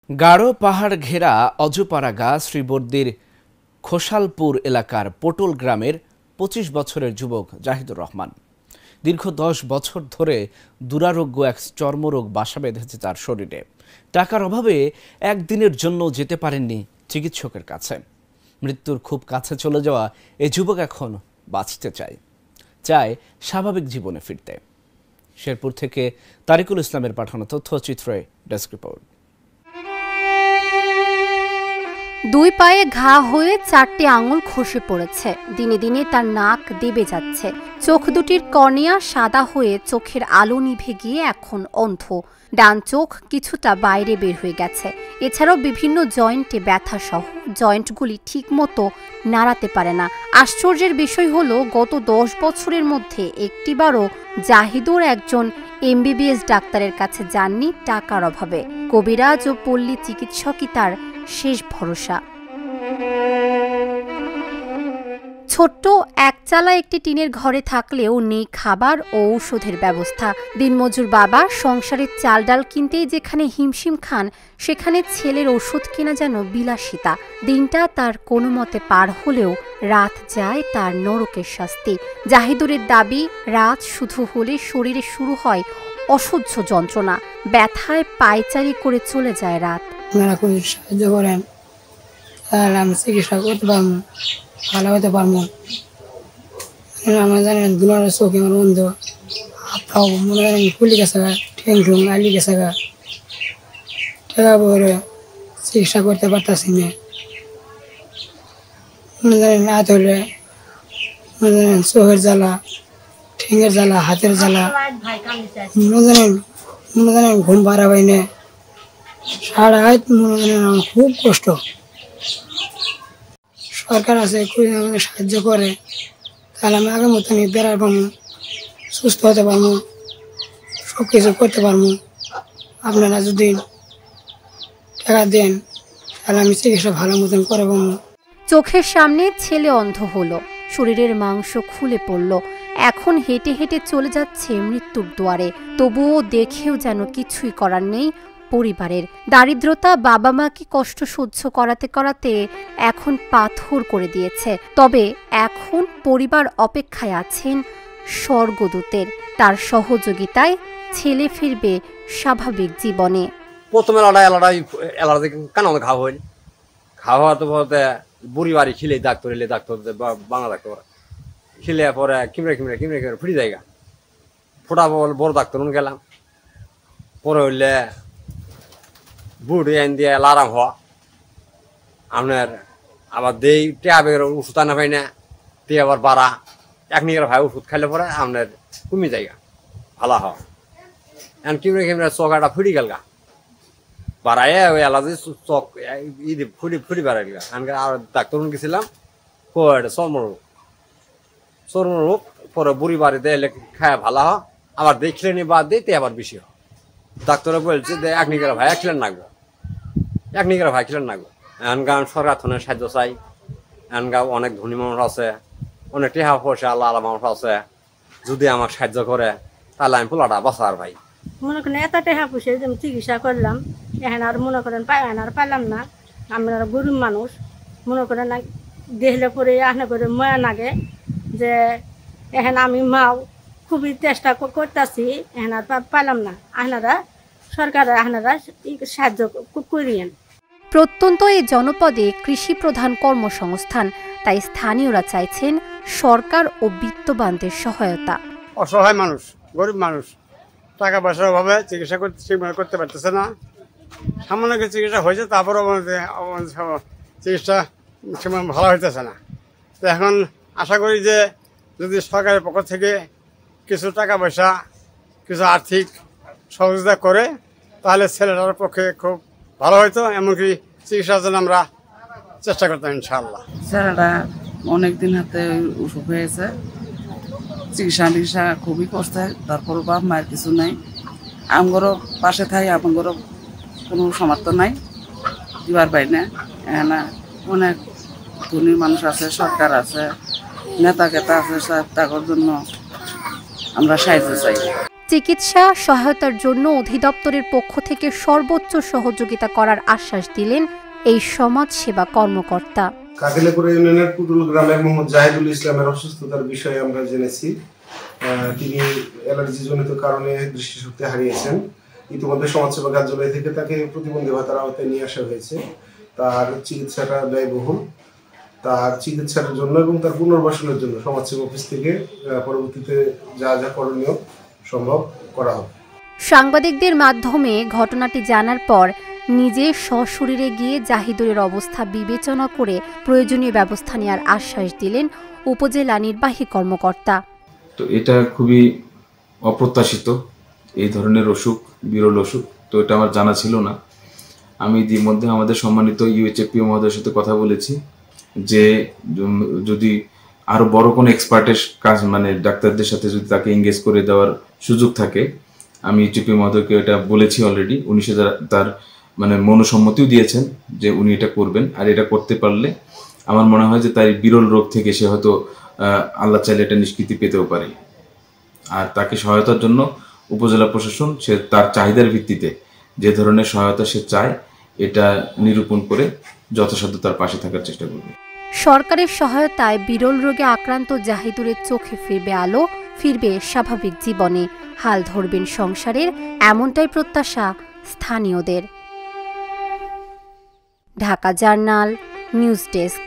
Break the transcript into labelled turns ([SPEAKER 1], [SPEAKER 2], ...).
[SPEAKER 1] গাঢ় পাহাড় ঘেরা অজপাড়াগা শ্রীবর্দীর খোসালপুর এলাকার পটল গ্রামের ২৫ বছরের যুবক জাহিদুর রহমান। দীর্ঘ ১০ বছর ধরে দুরারোগ্য এক চর্মরোগ বাসা বেঁধেছে তার শরীরে। টাকার অভাবে একদিনের জন্য যেতে পারেননি চিকিৎসকের কাছে। মৃত্যুর খুব কাছে চলে যাওয়া এই যুবক এখন বাঁচতে চায় স্বাভাবিক জীবনে ফিরতে। শেরপুর থেকে তারিকুল ইসলামের পাঠানো তথ্যচিত্রে ডেস্ক রিপোর্ট।
[SPEAKER 2] দুই পায়ে ঘা হয়ে ৪টি আঙুল খসে পড়েছে। দিনে দিনে তার নাক দেবে যাচ্ছে। চোখ দুটির কর্নিয়া সাদা হয়ে চোখের আলো নিভে গিয়ে এখন অন্ধ। ডান চোখ কিছুটা বাইরে বের হয়ে গেছে। এছাড়াও বিভিন্ন জয়েন্টে ব্যথা সহ জয়েন্টগুলি ঠিকমতো নাড়াতে পারে না। আশ্চর্যের বিষয় হলো, গত ১০ বছরের মধ্যে একটিবারও জাহিদুর একজন এমবিবিএস ডাক্তারের কাছে যাননি টাকার অভাবে। কবিরাজ ও পল্লী চিকিৎসকই তার শেষ ভরসা। ছোট্ট একচালা একটি টিনের ঘরে থাকলেও নেই খাবার ও ঔষধের ব্যবস্থা। দিনমজুর বাবা সংসারের চাল ডাল কিনতেই যেখানে হিমশিম খান, সেখানে ছেলের ওষুধ কেনা যেন বিলাসিতা। দিনটা তার কোনো মতে পার হলেও রাত যায় তার নরকের শাস্তি। জাহিদুরের দাবি, রাত শুধু হলে শরীরে শুরু হয় অসহ্য যন্ত্রণা। ব্যথায় পায়চারি করে চলে যায় রাত।
[SPEAKER 3] আপনারা খুব সাহায্য করেন, তাহলে আমি চিকিৎসা করতে পারবো, ভালো হতে পারবো। আমার জানেন দুলার চোখ আমার বন্ধ, হাতটাও মনে করেন ফুলি গেছে গা, ঠেং ঠুং আলি গেছে গা। টাকা পরে চিকিৎসা করতে পারতাছি না। মনে জানেন রাত হলে মনে জানেন চোখের জ্বালা, ঠেঙের জ্বালা, হাতের জ্বালা, মনে জানেন ঘুম পাড়া পাই না। সারা রাত মনে জানেন আমার খুব কষ্ট। সরকার আছে, খুবই আমাকে সাহায্য করে, তাহলে আমি আগের মতন বেড়াতে পারবো, সুস্থ হতে পারবো, সব কিছু করতে পারবো। আপনারা যদি টাকা দেন তাহলে আমি চিকিৎসা ভালো মতন করে পাবো।
[SPEAKER 2] চোখের সামনে ছেলে অন্ধ হলো, শরীরের মাংস খুলে পড়ল, এখন হেঁটে হেঁটে চলে যাচ্ছে মৃত্যুর দুয়ারে। তবুও দেখেও যেন কিছুই করার নেই পরিবারের। দারিদ্রতা বাবা মাকে কষ্ট সহ্য করাতে করাতে এখন পাথর করে দিয়েছে। তবে এখন পরিবার অপেক্ষায় আছেন স্বর্গদূতের। তার সহযোগিতায় ছেলে ফিরবে স্বাভাবিক জীবনে।
[SPEAKER 4] প্রথমে এলাকায় কেন খাওয়া হইল, খাওয়া তো বলতে বুড়ি বাড়ি খিলে ডাক্তার এলে, ডাক্তার বাংলা ডাক্তার খিলে পরে কিমড়ে ফুটি জায়গা ফোটা বড় ডাক্তার গেলাম। পরে হইলে বুড়ি আইন দিয়ে আরাম হওয়া আপনার আবার দেই টেয়াবের ওষুধ আনা পাই না, তে আবার বাড়া এক নিগের ভাই ওষুধ খাইলে পরে আপনার কমে জায়গা ভালো হওয়া। এখন কিমড়ে চকাটা ফুটি গেল গা, বাড়াইয়া ওই এলাজি চক ফুটি বাড়াই গা। আর ডাক্তার গেছিলাম চর্মরোগ পরে বুড়ি বাড়িতে এলে খায় ভালো হয়, আবার দেখলে নি বাদ দিই তে আবার বেশি হয়। ডাক্তারে বলছে যে এক নিগের ভাই খেলেন নাগবো, এক নিগের ভাই খেলেন নাগবো। এখানকার সরকার ধরনের সাহায্য চাই। এখানকার অনেক ধনী মানুষ আছে, অনেক টেহা পয়সা আল্লাহ আল্লাহ মানুষ আছে, যদি আমাকে সাহায্য করে তাহলে আমি পোলাটা বাঁচার ভাই।
[SPEAKER 5] মনে করেন এত টাকা পয়সা আমি চিকিৎসা করলাম, এখন আর মনে করেন আর পাইলাম না। আমরা গরিব মানুষ, মনে করেন দেখলে পরে আহনা করে ময়া লাগে যে এখন আমি মাও খুবই চেষ্টা করতেছি, এখন আর পাইলাম না। আপনারা সরকারের আপনারা সাহায্য করিয়েন।
[SPEAKER 2] প্রত্যন্ত এই জনপদে কৃষি প্রধান কর্মসংস্থান, তাই স্থানীয়রা চাইছেন সরকার ও বিত্তবানদের সহায়তা।
[SPEAKER 6] অসহায় মানুষ, গরিব মানুষ, টাকা পয়সার অভাবে চিকিৎসা করতে পারতেছে না। সামান্য কিছু চিকিৎসা হয়েছে, তারপরও চিকিৎসা সেমন ভালো হইতেছে না। তো এখন আশা করি যে যদি সরকারের পক্ষ থেকে কিছু টাকা পয়সা, কিছু আর্থিক সহযোগিতা করে তাহলে ছেলেটার পক্ষে খুব ভালো হইতো। এমনকি চিকিৎসার জন্য আমরা চেষ্টা করতাম ইনশাআল্লাহ।
[SPEAKER 7] ছেলেটা অনেকদিন হাতে অসুখ হয়েছে, চিকিৎসা খুবই কষ্ট, তারপর বাপ মায়ের কিছু নাই। আমগরও পাশে থাই, আমগরও কোনো সামর্থ্য নাই, দিবার পাই না। এখানে অনেক ধনী মানুষ আছে, সরকার আছে, নেতা কেতা আছে, তাদের জন্য আমরা সাহায্য চাই।
[SPEAKER 2] চিকিৎসা সহায়তার জন্য অধিদপ্তরের পক্ষ থেকে সর্বোচ্চ সহযোগিতা করার আশ্বাস দিলেন এই সমাজসেবা কর্মকর্তা।
[SPEAKER 8] কাকিলাপুর ইউনিয়নের পুটুল গ্রামের মোহাম্মদ জাহিদুল ইসলামের অসুস্থতার বিষয়ে আমরা জেনেছি। তিনি অ্যালার্জিজনিত কারণে দৃষ্টিশক্তি হারিয়েছেন। ইতিমধ্যে সমাজসেবা কার্যালয় থেকে তাকে প্রতিবন্ধী ভাতার আওতায় নিয়ে আসা হয়েছে। তার চিকিৎসাটা ব্যয়বহুল। তার চিকিৎসার জন্য এবং তার পুনর্বাসনের জন্য সমাজসেবা অফিস থেকে পরবর্তীতে যা যা করণীয় সম্ভব করা হবে।
[SPEAKER 2] সাংবাদিকদের মাধ্যমে ঘটনাটি জানার পর নিজে সশরীরে গিয়ে জাহিদুলের অবস্থা বিবেচনা করে প্রয়োজনীয় ব্যবস্থা নেওয়ার আশ্বাস দিলেন উপজেলা নির্বাহী কর্মকর্তা।
[SPEAKER 9] তো এটা খুবই অপ্রত্যাশিত, এই ধরনের অসুখ, বিরল অসুখ, তো এটা আমার জানা ছিল না। আমি ইতিমধ্যে আমাদের সম্মানিত ইউএইচএফপি মহোদয়ের সাথে কথা বলেছি যে যদি আরো বড় কোনো এক্সপার্টের কাজ মানে ডাক্তারদের সাথে যদি তাকে এঙ্গেজ করে দেওয়ার সুযোগ থাকে, আমি ইউএইচএফপি মহোদয়কে এটা বলেছি অলরেডি। উনি তার মানে মনোসম্মতিও দিয়েছেন যে উনি এটা করবেন। আর এটা করতে পারলে আমার মনে হয় যে তার বিরল রোগ থেকে সে হয়তো আল্লাহ চাইলে এটা নিষ্কৃতি পেতেও পারে। আর তাকে সহায়তার জন্য উপজেলা প্রশাসন সে তার চাহিদার ভিত্তিতে যে ধরনের সহায়তা সে চায় এটা নিরূপণ করে যথাসাধ্য তার পাশে থাকার চেষ্টা করবে।
[SPEAKER 2] সরকারের সহায়তায় বিরল রোগে আক্রান্ত জাহিদুলের চোখে ফিরবে আলো, ফিরবে স্বাভাবিক জীবনে, হাল ধরবেন সংসারের, এমনটাই প্রত্যাশা স্থানীয়দের। Dhaka journal, news desk.